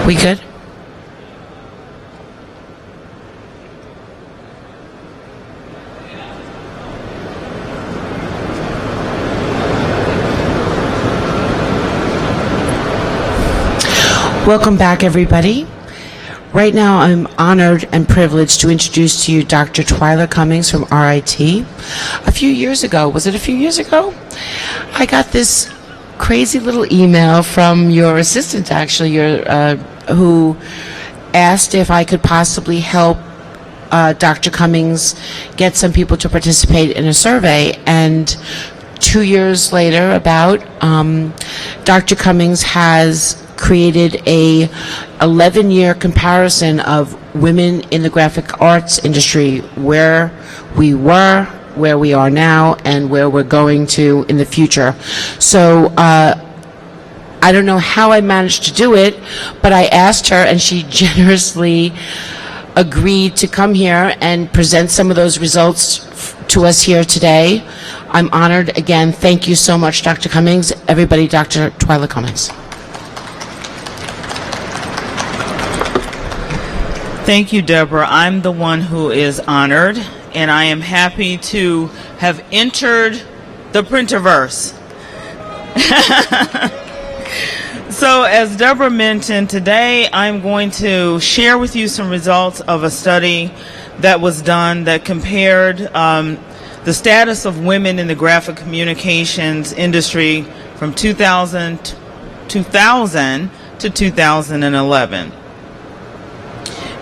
We good? Welcome back, everybody. Right now, I'm honored and privileged to introduce to you Dr. Twyla Cummings from R.I.T. A few years ago, was it a few years ago? I got this crazy little email from your assistant, actually, who asked if I could possibly help Dr. Cummings get some people to participate in a survey. And 2 years later, Dr. Cummings has created a 11-year comparison of women in the graphic arts industry, where we were, where we are now, and where we're going to in the future. So I don't know how I managed to do it, but I asked her, and she generously agreed to come here and present some of those results to us here today. I'm honored. Again, thank you so much, Dr. Cummings. Everybody, Dr. Twyla Cummings. Thank you, Deborah. I'm the one who is honored, and I am happy to have entered the printerverse. So, as Deborah mentioned, today I'm going to share with you some results of a study that was done that compared the status of women in the graphic communications industry from 2000 to 2011.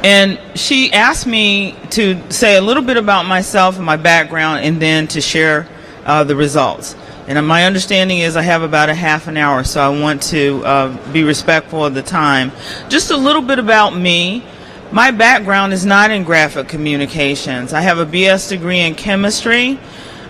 And she asked me to say a little bit about myself and my background, and then to share the results. And my understanding is I have about a half an hour, so I want to be respectful of the time. Just a little bit about me. My background is not in graphic communications. I have a BS degree in chemistry.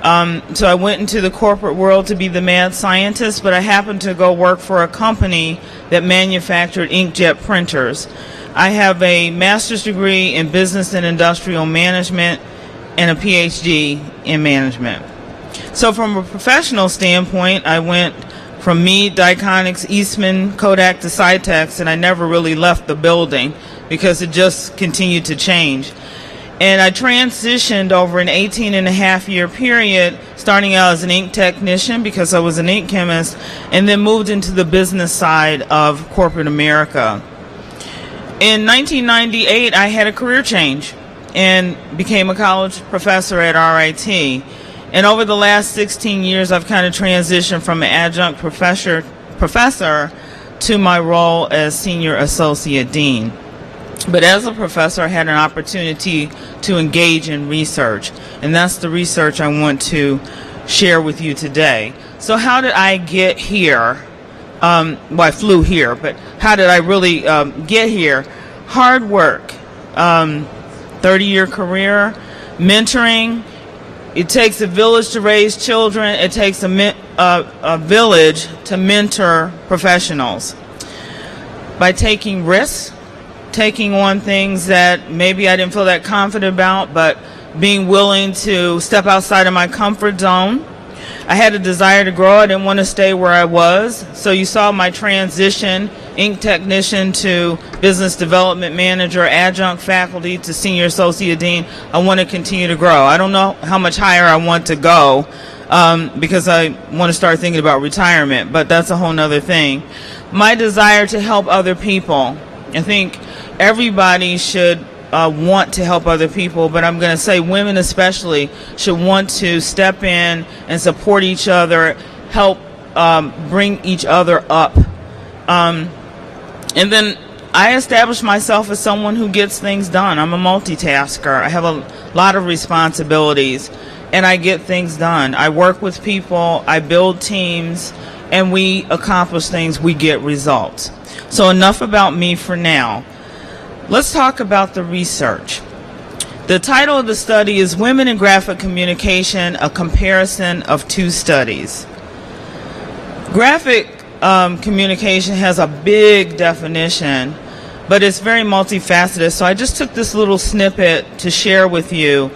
So I went into the corporate world to be the mad scientist, but I happened to go work for a company that manufactured inkjet printers. I have a master's degree in business and industrial management and a PhD in management. So from a professional standpoint, I went from Meade, Diconics, Eastman, Kodak to Cytex, and I never really left the building because it just continued to change. And I transitioned over an 18-and-a-half-year period, starting out as an ink technician because I was an ink chemist, and then moved into the business side of corporate America. In 1998, I had a career change and became a college professor at R.I.T. And over the last 16 years, I've kind of transitioned from an adjunct professor to my role as senior associate dean. But as a professor, I had an opportunity to engage in research, and that's the research I want to share with you today. So how did I get here? Well, I flew here, but how did I really get here? Hard work, 30-year career, mentoring. It takes a village to raise children. It takes a village to mentor professionals. By taking risks, taking on things that maybe I didn't feel that confident about, but being willing to step outside of my comfort zone. I had a desire to grow. I didn't want to stay where I was. So you saw my transition, ink technician to business development manager, adjunct faculty to senior associate dean. I want to continue to grow. I don't know how much higher I want to go because I want to start thinking about retirement, but that's a whole nother thing. My desire to help other people. I think everybody should want to help other people, but I'm going to say women especially should want to step in and support each other, help bring each other up. And then I established myself as someone who gets things done. I'm a multitasker. I have a lot of responsibilities, and I get things done. I work with people, I build teams, and we accomplish things, we get results. So enough about me for now. Let's talk about the research. The title of the study is Women in Graphic Communication, a comparison of two studies. Graphic communication has a big definition, but it's very multifaceted. So I just took this little snippet to share with you.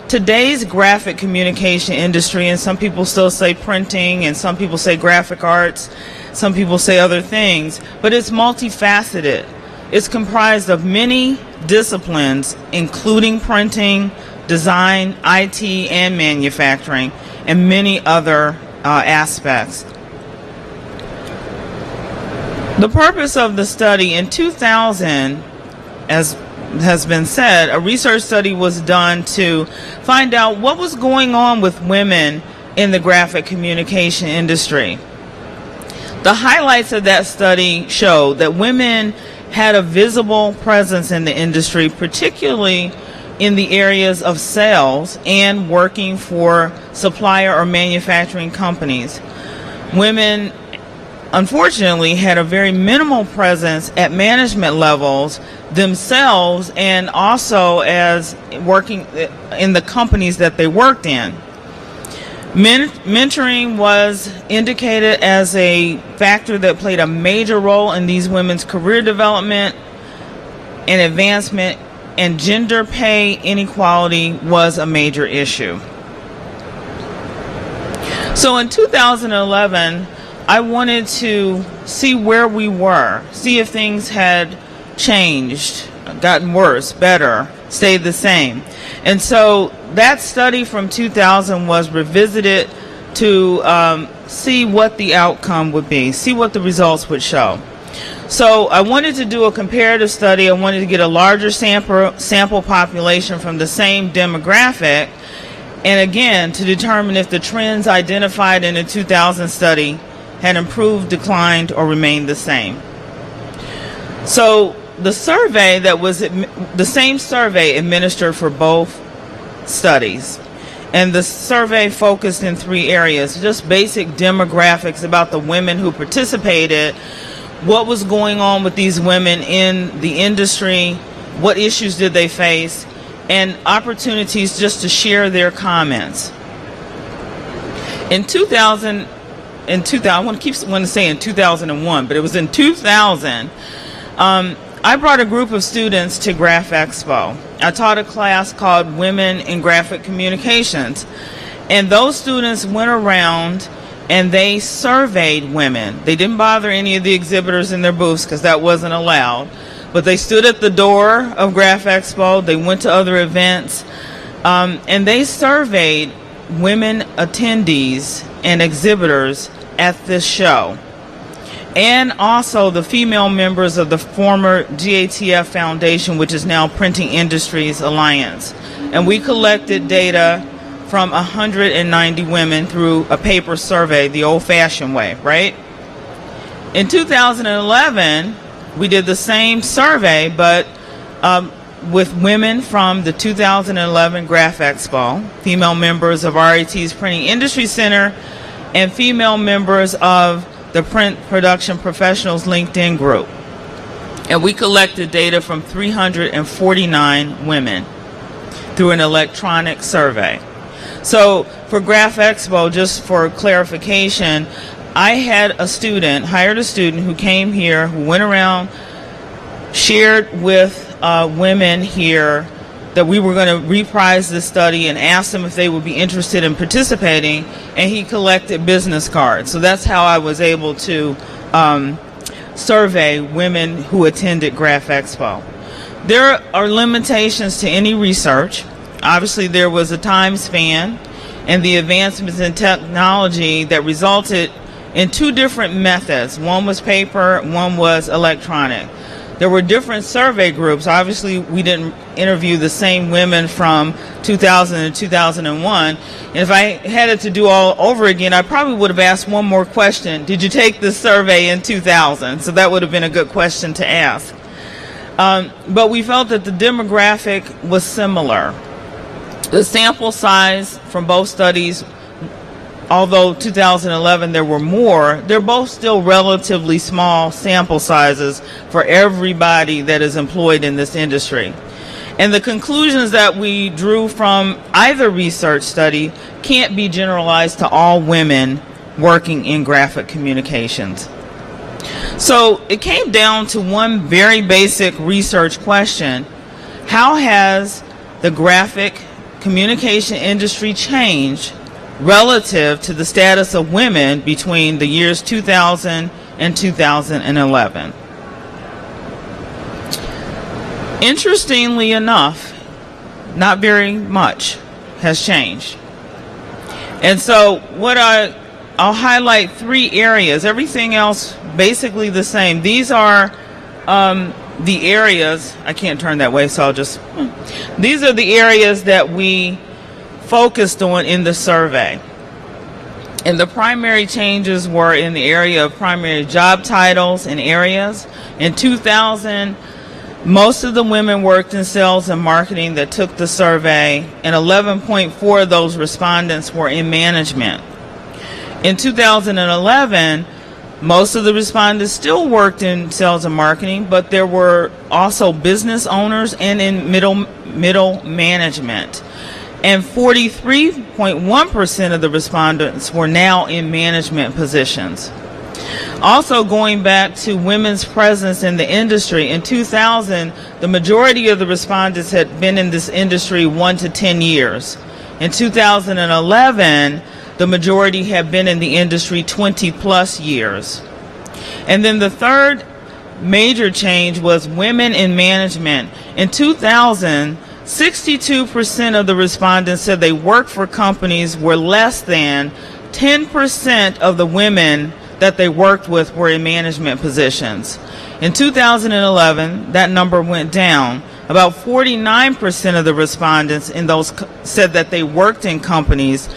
Today's graphic communication industry, and some people still say printing, and some people say graphic arts, some people say other things, but it's multifaceted. is comprised of many disciplines, including printing, design, IT, and manufacturing, and many other aspects. The purpose of the study in 2000, as has been said, a research study was done to find out what was going on with women in the graphic communication industry. The highlights of that study showed that women had a visible presence in the industry, particularly in the areas of sales and working for supplier or manufacturing companies. Women, unfortunately, had a very minimal presence at management levels themselves, and also as working in the companies that they worked in. Mentoring was indicated as a factor that played a major role in these women's career development and advancement, and gender pay inequality was a major issue. So in 2011, I wanted to see where we were, see if things had changed, gotten worse, better, stayed the same. And so that study from 2000 was revisited to see what the outcome would be, see what the results would show. So I wanted to do a comparative study. I wanted to get a larger sample population from the same demographic, and again, to determine if the trends identified in the 2000 study had improved, declined, or remained the same. So the survey that was the same survey administered for both studies, and the survey focused in three areas: just basic demographics about the women who participated, what was going on with these women in the industry, what issues did they face, and opportunities just to share their comments. In 2000, I want to say in 2001, but it was in 2000. I brought a group of students to Graph Expo. I taught a class called Women in Graphic Communications, and those students went around and they surveyed women. They didn't bother any of the exhibitors in their booths because that wasn't allowed, but they stood at the door of Graph Expo, they went to other events, and they surveyed women attendees and exhibitors at this show, and also the female members of the former GATF Foundation, which is now Printing Industries Alliance. And we collected data from 190 women through a paper survey, the old-fashioned way, right? In 2011, we did the same survey, but with women from the 2011 Graph Expo, female members of RIT's Printing Industry Center, and female members of the Print Production Professionals LinkedIn group. And we collected data from 349 women through an electronic survey. So for Graph Expo, just for clarification, I had hired a student who came here, who went around, shared with women here that we were going to reprise this study, and asked them if they would be interested in participating, and he collected business cards. So that's how I was able to survey women who attended Graph Expo. There are limitations to any research. Obviously, there was a time span and the advancements in technology that resulted in two different methods. One was paper, one was electronic. There were different survey groups. Obviously, we didn't interview the same women from 2000 and 2001. And if I had it to do all over again, I probably would have asked one more question. Did you take this survey in 2000? So that would have been a good question to ask. But we felt that the demographic was similar. The sample size from both studies, although 2011 there were more, they're both still relatively small sample sizes for everybody that is employed in this industry. And the conclusions that we drew from either research study can't be generalized to all women working in graphic communications. So it came down to one very basic research question: how has the graphic communication industry changed relative to the status of women between the years 2000 and 2011? Interestingly enough, not very much has changed. And so I'll highlight 3 areas. Everything else basically the same. These are the areas, I can't turn that way, so these are the areas that we focused on in the survey. And the primary changes were in the area of primary job titles and areas. In 2000, most of the women worked in sales and marketing that took the survey, and 11.4 of those respondents were in management. In 2011, most of the respondents still worked in sales and marketing, but there were also business owners and in middle management. And 43.1% of the respondents were now in management positions. Also, going back to women's presence in the industry, in 2000, the majority of the respondents had been in this industry 1 to 10 years. In 2011, the majority had been in the industry 20 plus years. And then the third major change was women in management. In 2000, 62% of the respondents said they worked for companies where less than 10% of the women that they worked with were in management positions. In 2011, that number went down. About 49% of the respondents in those said that they worked in companies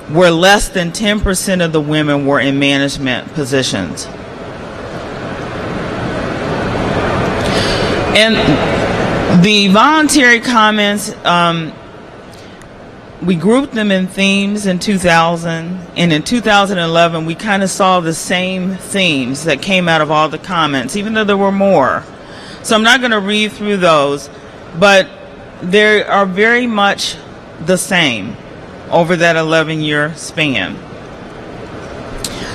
where less than 10% of the women were in management positions. And the voluntary comments, we grouped them in themes in 2000, and in 2011 we kind of saw the same themes that came out of all the comments, even though there were more. So I'm not going to read through those, but they are very much the same over that 11-year span.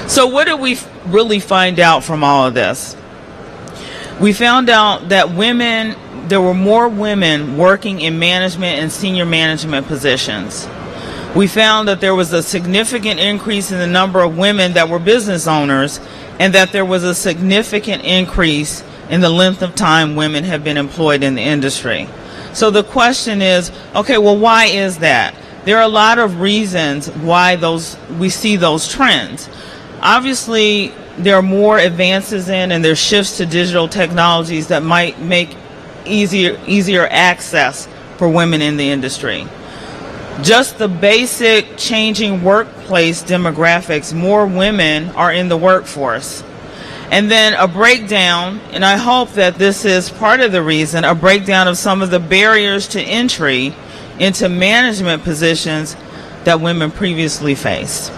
So what did we really find out from all of this? We found out that there were more women working in management and senior management positions. We found that there was a significant increase in the number of women that were business owners, and that there was a significant increase in the length of time women have been employed in the industry. So the question is, okay, well, why is that? There are a lot of reasons why we see those trends. Obviously, there are more advances in and there's shifts to digital technologies that might make easier access for women in the industry. Just the basic changing workplace demographics, more women are in the workforce. And then a breakdown, and I hope that this is part of the reason, a breakdown of some of the barriers to entry into management positions that women previously faced.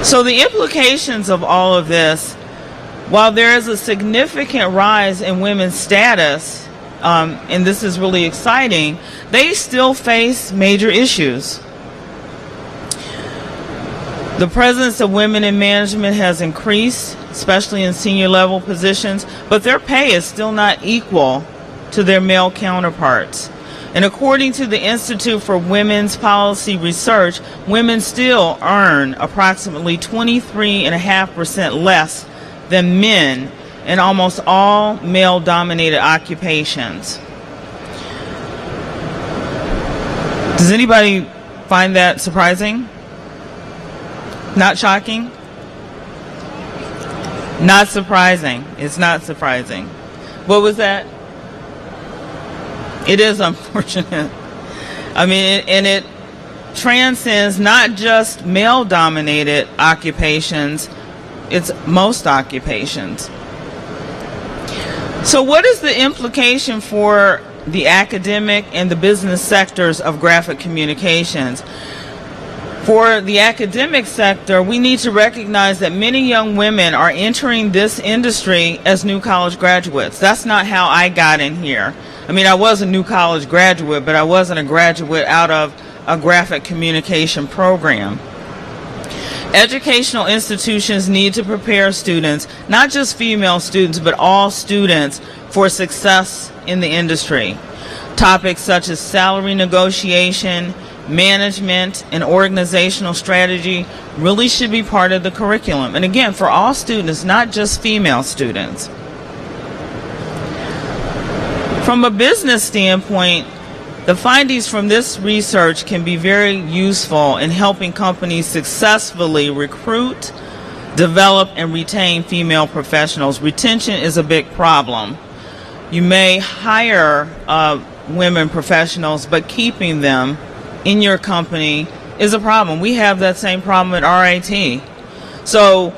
So the implications of all of this, while there is a significant rise in women's status, and this is really exciting, they still face major issues. The presence of women in management has increased, especially in senior level positions, but their pay is still not equal to their male counterparts. And according to the Institute for Women's Policy Research, women still earn approximately 23.5% less than men in almost all male-dominated occupations. Does anybody find that surprising? Not shocking? Not surprising. It's not surprising. What was that? It is unfortunate. I mean, and it transcends not just male-dominated occupations, it's most occupations. So what is the implication for the academic and the business sectors of graphic communications? For the academic sector, we need to recognize that many young women are entering this industry as new college graduates. That's not how I got in here. I mean, I was a new college graduate, but I wasn't a graduate out of a graphic communication program. Educational institutions need to prepare students, not just female students, but all students, for success in the industry. Topics such as salary negotiation, management, and organizational strategy really should be part of the curriculum. And again, for all students, not just female students. From a business standpoint, the findings from this research can be very useful in helping companies successfully recruit, develop, and retain female professionals. Retention is a big problem. You may hire women professionals, but keeping them in your company is a problem. We have that same problem at RIT. So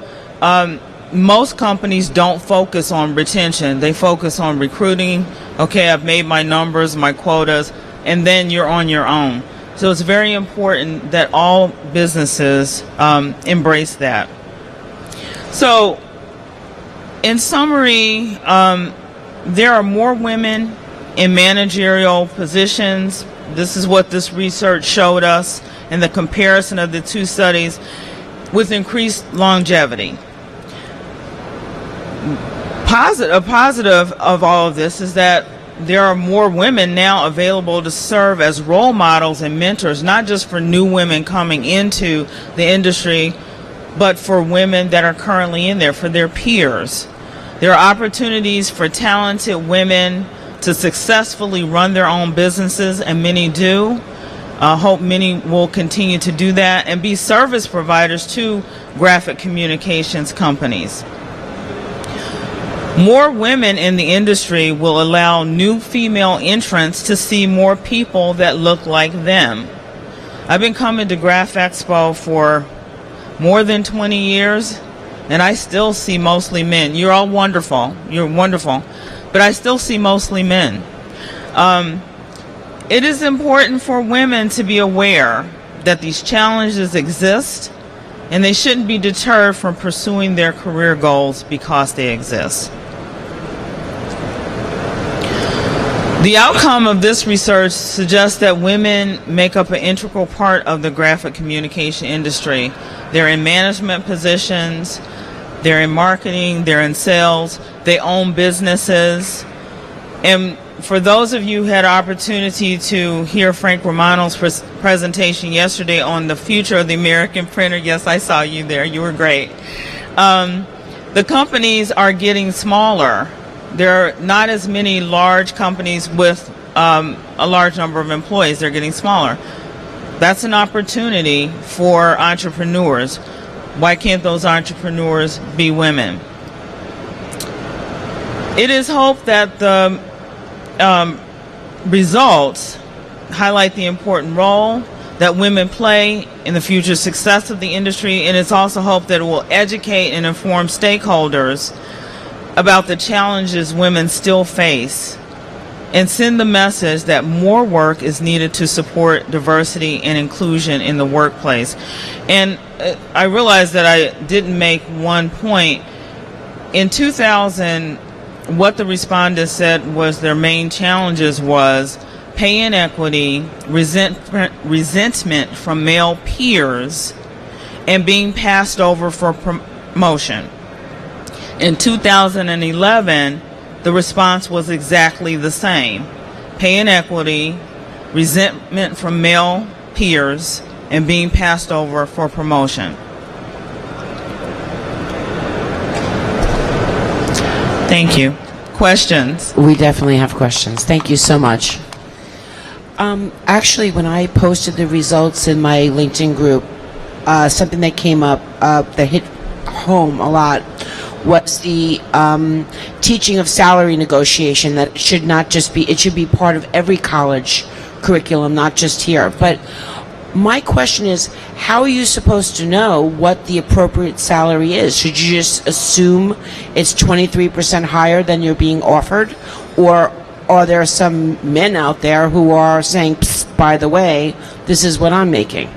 most companies don't focus on retention. They focus on recruiting. Okay, I've made my numbers, my quotas, and then you're on your own. So it's very important that all businesses embrace that. So in summary, there are more women in managerial positions. This is what this research showed us in the comparison of the two studies, with increased longevity. A positive of all of this is that there are more women now available to serve as role models and mentors, not just for new women coming into the industry, but for women that are currently in there, for their peers. There are opportunities for talented women to successfully run their own businesses, and many do. Hope many will continue to do that and be service providers to graphic communications companies. More women in the industry will allow new female entrants to see more people that look like them. I've been coming to Graph Expo for more than 20 years, and I still see mostly men. You're all wonderful. You're wonderful. But I still see mostly men. It is important for women to be aware that these challenges exist, and they shouldn't be deterred from pursuing their career goals because they exist. The outcome of this research suggests that women make up an integral part of the graphic communication industry. They're in management positions, they're in marketing, they're in sales, they own businesses. And for those of you who had opportunity to hear Frank Romano's presentation yesterday on the future of the American printer, yes, I saw you there. You were great. The companies are getting smaller. There are not as many large companies with a large number of employees. They're getting smaller. That's an opportunity for entrepreneurs. Why can't those entrepreneurs be women? It is hoped that the results highlight the important role that women play in the future success of the industry, and it's also hoped that it will educate and inform stakeholders about the challenges women still face and send the message that more work is needed to support diversity and inclusion in the workplace. And I realized that I didn't make one point. In 2000, what the respondents said was their main challenges was pay inequity, resentment from male peers, and being passed over for promotion. In 2011, the response was exactly the same. Pay inequity, resentment from male peers, and being passed over for promotion. Thank you. Questions? We definitely have questions. Thank you so much. Actually, when I posted the results in my LinkedIn group, something that came up that hit home a lot was the teaching of salary negotiation. That it should not just be, it should be part of every college curriculum, not just here. But my question is, how are you supposed to know what the appropriate salary is? Should you just assume it's 23% higher than you're being offered? Or are there some men out there who are saying, psst, by the way, this is what I'm making?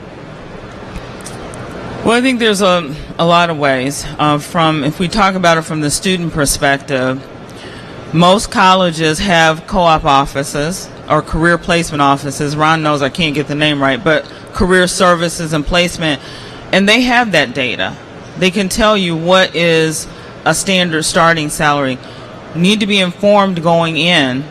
Well, I think there's a lot of ways. If we talk about it from the student perspective, most colleges have co-op offices or career placement offices. Ron knows I can't get the name right, but career services and placement, and they have that data. They can tell you what is a standard starting salary. You need to be informed going in.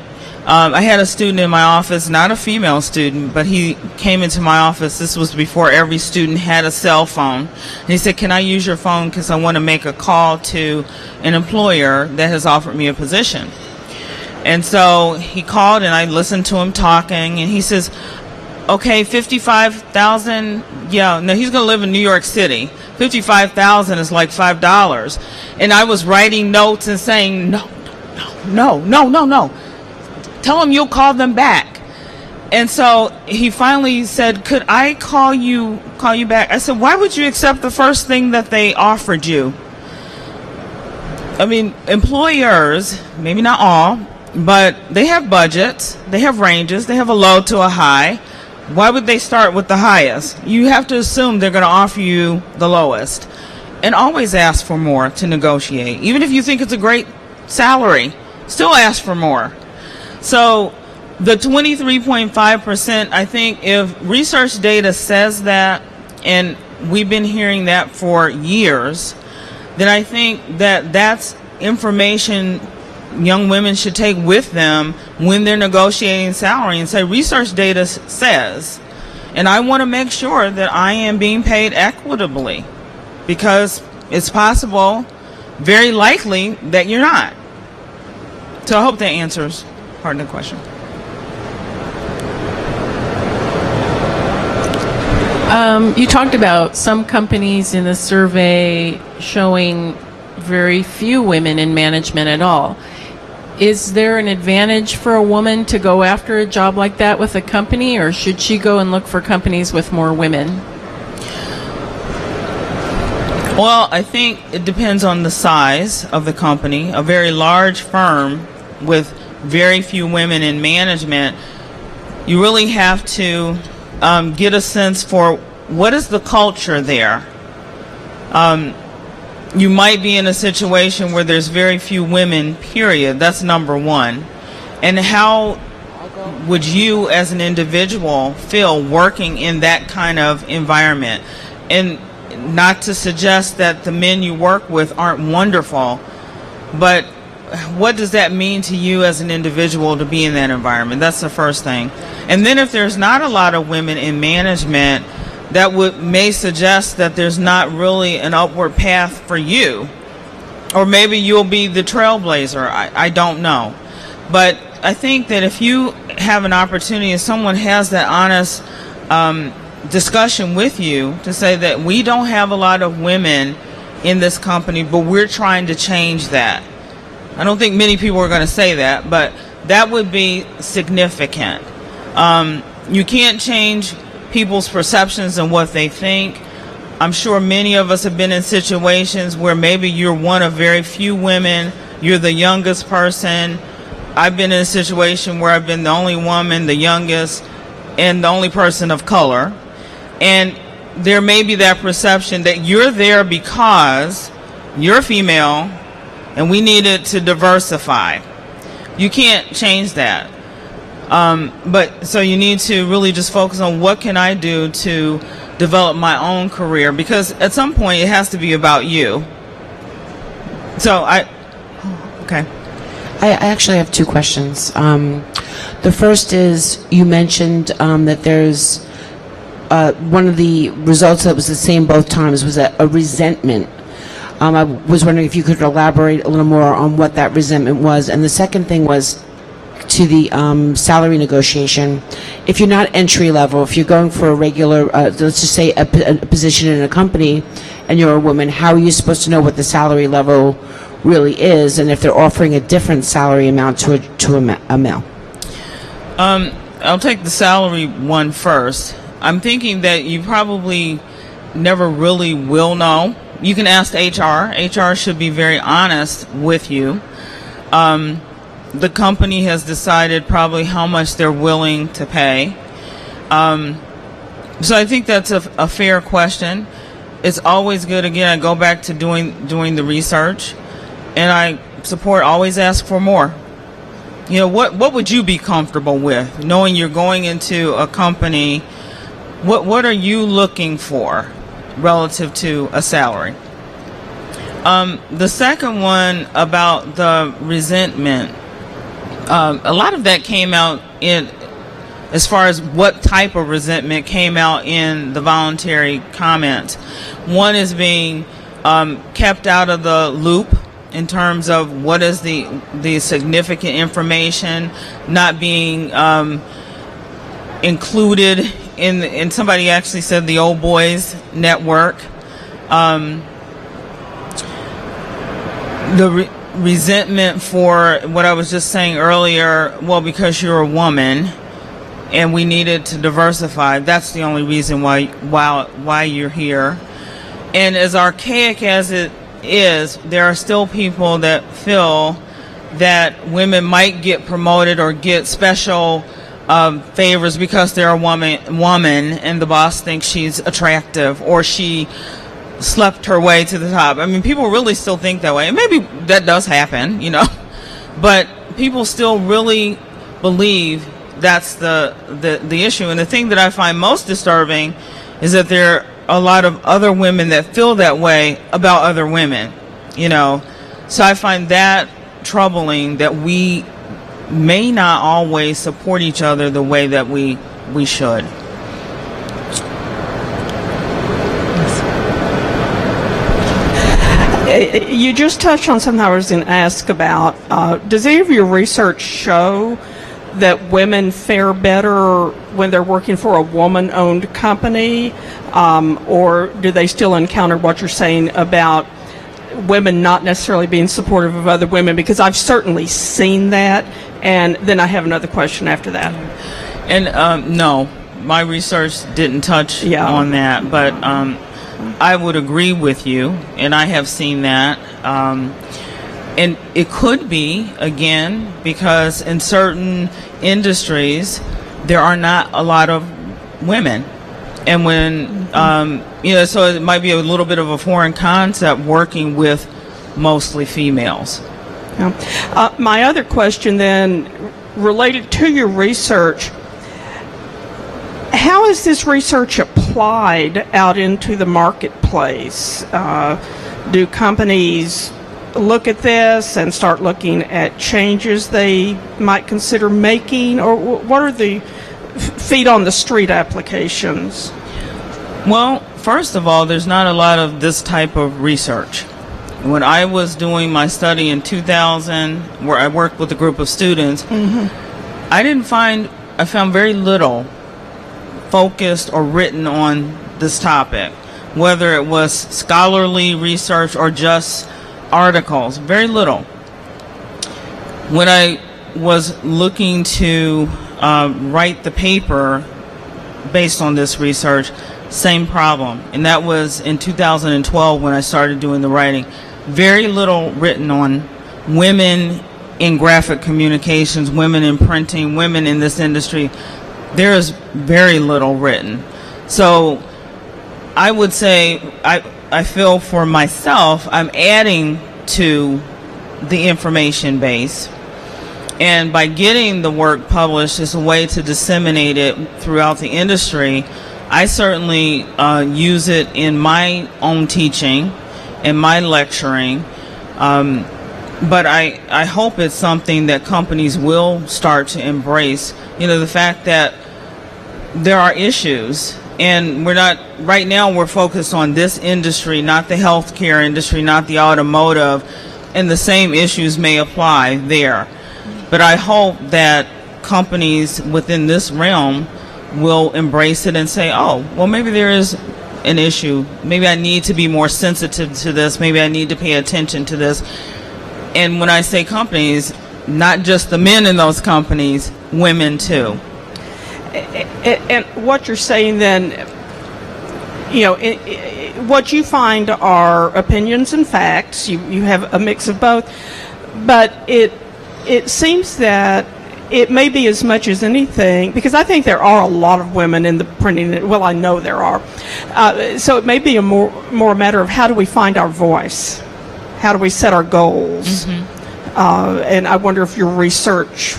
I had a student in my office, not a female student, but he came into my office. This was before every student had a cell phone. And he said, "Can I use your phone because I want to make a call to an employer that has offered me a position?" And so he called, and I listened to him talking, and he says, okay, 55,000. Yeah, no, he's going to live in New York City. 55,000 is like $5. And I was writing notes and saying, no. Tell him you'll call them back. And so he finally said, could I call you back? I said, why would you accept the first thing that they offered you? I mean, employers, maybe not all, but they have budgets, they have ranges, they have a low to a high. Why would they start with the highest? You have to assume they're going to offer you the lowest. And always ask for more to negotiate. Even if you think it's a great salary, still ask for more. So the 23.5%, I think if research data says that, and we've been hearing that for years, then I think that that's information young women should take with them when they're negotiating salary and say, research data says, and I want to make sure that I am being paid equitably, because it's possible, very likely, that you're not. So I hope that answers part of the question. You talked about some companies in the survey showing very few women in management at all. Is there an advantage for a woman to go after a job like that with a company, or should she go and look for companies with more women? Well, I think it depends on the size of the company. A very large firm with very few women in management, you really have to get a sense for what is the culture there. You might be in a situation where there's very few women, period. That's number one. And how would you as an individual feel working in that kind of environment? And not to suggest that the men you work with aren't wonderful, but what does that mean to you as an individual to be in that environment? That's the first thing. And then if there's not a lot of women in management, that may suggest that there's not really an upward path for you. Or maybe you'll be the trailblazer. I don't know. But I think that if you have an opportunity, if someone has that honest discussion with you to say that we don't have a lot of women in this company, but we're trying to change that. I don't think many people are going to say that, but that would be significant. You can't change people's perceptions and what they think. I'm sure many of us have been in situations where maybe you're one of very few women, you're the youngest person. I've been in a situation where I've been the only woman, the youngest, and the only person of color. And there may be that perception that you're there because you're female and we needed to diversify. You can't change that. But so you need to really just focus on what can I do to develop my own career, because at some point it has to be about you. So okay. I actually have two questions. The first is, you mentioned that there's one of the results that was the same both times was a resentment. I was wondering if you could elaborate a little more on what that resentment was. And the second thing was to the salary negotiation. If you're not entry level, if you're going for a regular, let's just say a position in a company, and you're a woman, how are you supposed to know what the salary level really is, and if they're offering a different salary amount to a male? I'll take the salary one first. I'm thinking that you probably never really will know. You can ask HR. HR should be very honest with you. The company has decided probably how much they're willing to pay. So I think that's a fair question. It's always good, again, I go back to doing the research, and I support always ask for more. You know, what would you be comfortable with, knowing you're going into a company? What are you looking for relative to a salary? The second one about the resentment, a lot of that came out as far as what type of resentment came out in the voluntary comments. One is being kept out of the loop in terms of what is the significant information not being included in, and somebody actually said the old boys network. Resentment for what I was just saying earlier, well, because you're a woman and we needed to diversify. That's the only reason why you're here. And as archaic as it is, there are still people that feel that women might get promoted or get special favors because they're a woman and the boss thinks she's attractive or she slept her way to the top. I mean, people really still think that way, and maybe that does happen, you know, but people still really believe that's the issue. And the thing that I find most disturbing is that there are a lot of other women that feel that way about other women, you know. So I find that troubling, that we may not always support each other the way that we should. You just touched on something I was going to ask about. Does any of your research show that women fare better when they're working for a woman-owned company, or do they still encounter what you're saying about women not necessarily being supportive of other women? Because I've certainly seen that, and then I have another question after that. And no, my research didn't touch on that, but I would agree with you, and I have seen that. And it could be, again, because in certain industries, there are not a lot of women. And when, you know, so it might be a little bit of a foreign concept working with mostly females. My other question then, related to your research, how is this research applied out into the marketplace? Do companies look at this and start looking at changes they might consider making, or what are the feet on the street applications? Well, first of all, there's not a lot of this type of research. When I was doing my study in 2000, where I worked with a group of students, I found very little focused or written on this topic, whether it was scholarly research or just articles. Very little. When I was looking to write the paper based on this research, same problem. And that was in 2012 when I started doing the writing. Very little written on women in graphic communications, women in printing, women in this industry. There is very little written. So I would say I feel for myself I'm adding to the information base. And by getting the work published as a way to disseminate it throughout the industry, I certainly use it in my own teaching and my lecturing. But I hope it's something that companies will start to embrace. You know, the fact that there are issues, and right now we're focused on this industry, not the healthcare industry, not the automotive, and the same issues may apply there. But I hope that companies within this realm will embrace it and say, oh, well, maybe there is an issue. Maybe I need to be more sensitive to this. Maybe I need to pay attention to this. And when I say companies, not just the men in those companies, women too. And what you're saying then, you know, what you find are opinions and facts. You have a mix of both. But it seems that it may be as much as anything, because I think there are a lot of women in the printing. Well, I know there are. So it may be a more a matter of how do we find our voice? How do we set our goals? And I wonder if your research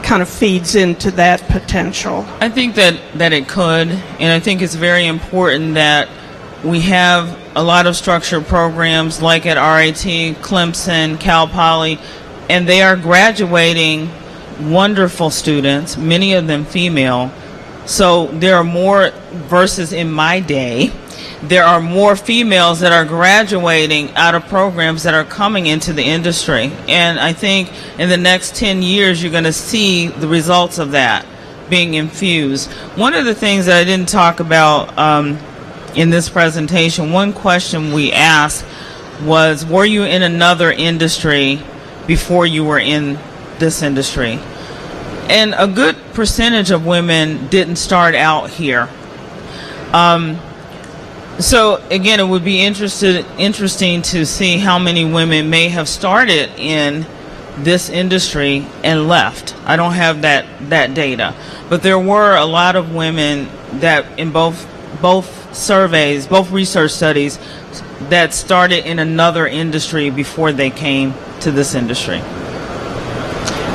kind of feeds into that potential. I think that it could, and I think it's very important that we have a lot of structured programs like at RIT, Clemson, Cal Poly, and they are graduating wonderful students, many of them female. So there are more, versus in my day, there are more females that are graduating out of programs that are coming into the industry. And I think in the next 10 years, you're going to see the results of that being infused. One of the things that I didn't talk about in this presentation, one question we asked was, were you in another industry before you were in this industry? And a good percentage of women didn't start out here. So again, it would be interesting to see how many women may have started in this industry and left. I don't have that data, but there were a lot of women that in both surveys, both research studies, that started in another industry before they came to this industry.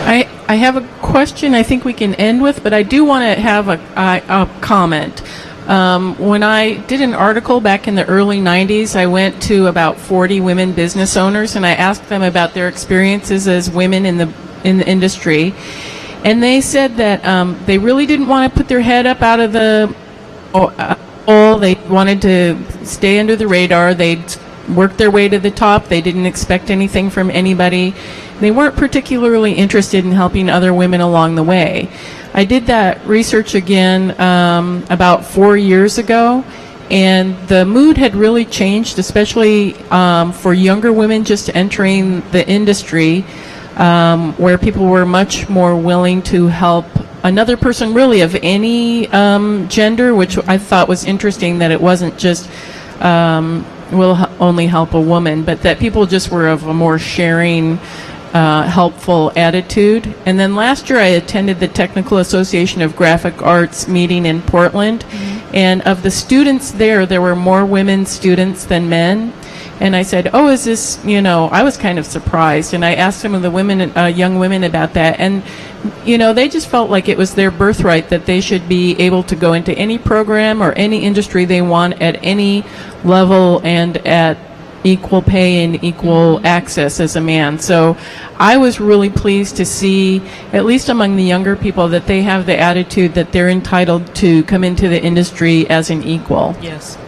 I have a question I think we can end with, but I do want to have a comment. When I did an article back in the early 90s, I went to about 40 women business owners and I asked them about their experiences as women in the industry. And they said that they really didn't want to put their head up out of the hole. They wanted to stay under the radar. They'd worked their way to the top. They didn't expect anything from anybody. They weren't particularly interested in helping other women along the way. I did that research again about 4 years ago, and the mood had really changed, especially for younger women just entering the industry, where people were much more willing to help another person really of any gender, which I thought was interesting, that it wasn't just will only help a woman, but that people just were of a more sharing, helpful attitude. And then last year I attended the Technical Association of Graphic Arts meeting in Portland, and of the students there were more women students than men. And I said, oh, is this, I was kind of surprised. And I asked some of the women, young women about that. And, they just felt like it was their birthright that they should be able to go into any program or any industry they want at any level and at equal pay and equal access as a man. So I was really pleased to see, at least among the younger people, that they have the attitude that they're entitled to come into the industry as an equal. Yes.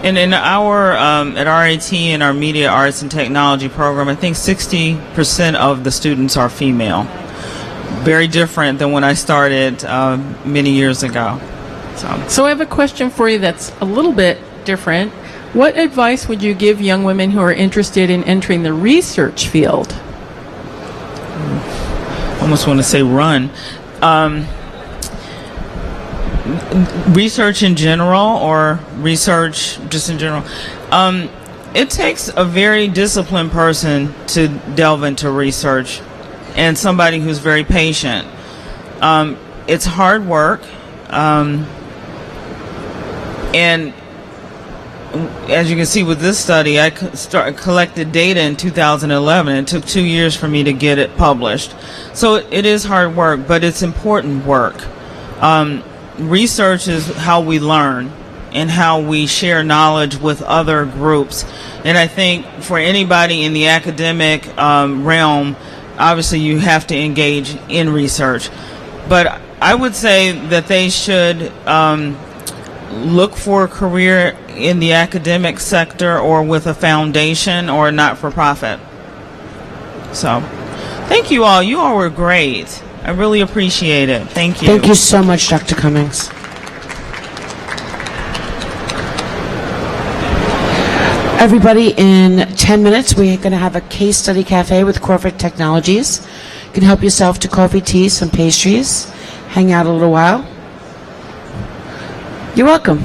And in our, at RIT, in our Media Arts and Technology program, I think 60% of the students are female. Very different than when I started many years ago. So I have a question for you that's a little bit different. What advice would you give young women who are interested in entering the research field? I almost want to say run. Research in general, or research just in general? It takes a very disciplined person to delve into research, and somebody who's very patient. It's hard work, and as you can see with this study, I collected data in 2011. It took 2 years for me to get it published. So it is hard work, but it's important work. Research is how we learn and how we share knowledge with other groups. And I think for anybody in the academic realm, obviously you have to engage in research. But I would say that they should look for a career in the academic sector or with a foundation or not-for-profit. So thank you all. You all were great. I really appreciate it. Thank you. Thank you so much, Dr. Cummings. Everybody, in 10 minutes, we're going to have a case study cafe with Corporate Technologies. You can help yourself to coffee, tea, some pastries, hang out a little while. You're welcome.